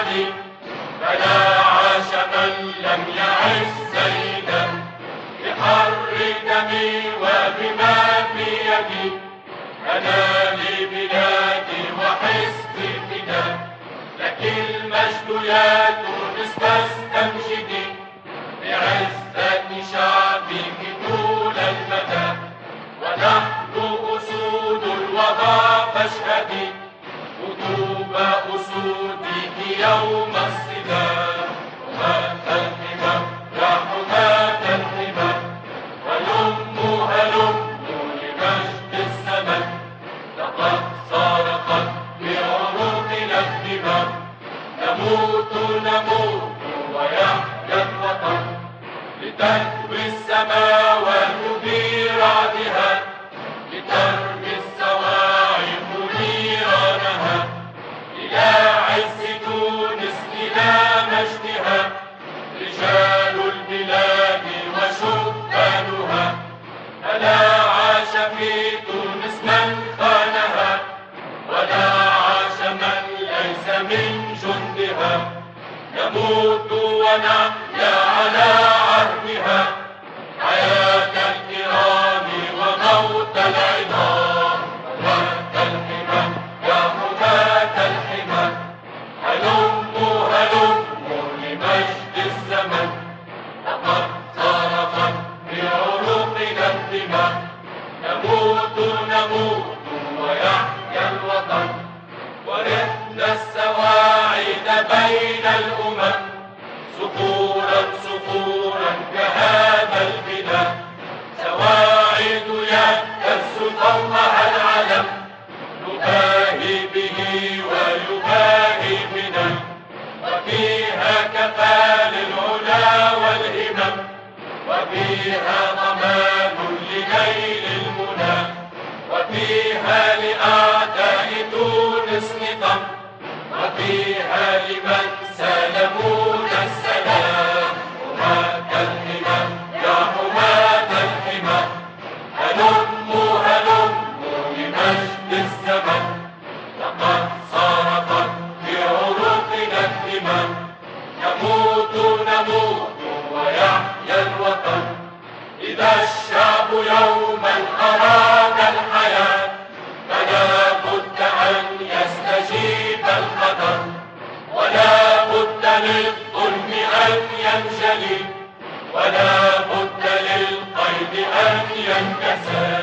أحد، فلا عاش من لم يعش سيدا بحر دمي وبما في يدي. أنا لبلادي وحزبي فداء، لك المجد يا تونس فاستمجدي، بعزة شعبك طول المدى، ونحن أسود الوغى فاشهدي، قطوب أسودك يوم الصدام. حماة الحمى يا حماة الحمى، هلموا هلموا لمجد الزمن، لقد صرخت بعروقنا الدماء، نموت نموت ويحيا الوطن، لتهوي السماوات برعدها، لترمي الصواعق نيرانها، إلى عز تونس إلى مجدها، رجال البلاد وشبانها. ألا عاش في تونس من خانها، ولا عاش من ليس من جندها، نموت ونحيا على عهدها، حياة الكرام وموت العظام. حماة الحمى يا حماة الحمى، هلموا هلموا لمجد الزمن، لقد صرخت بعروقنا الدماء، نموت نموت ويحيا الوطن، ورثنا السواعد بين الأمم، صخورا صخورا كهذا البناء، سواعد يهتز فوقها العلم، نباهي به ويباهي بنا، وفيها كفى للعلا والهمم، وفيها ضمان لنيل المنى، وفيها لأعداء تونس نقم، وفيها لمن سلمونا السلام. حماة الحمى يا حماة الحمى، هلموا هلموا لمجد الزمن، لقد صرخت بعروقنا الدماء، نموت نموت ويحيا الوطن. إذا الشعب يوما أراد الحياة، فلا بد أن يستجيب القدر، ولا بد للظلم أن ينجلي، ولا بد للقيد أن ينكسر.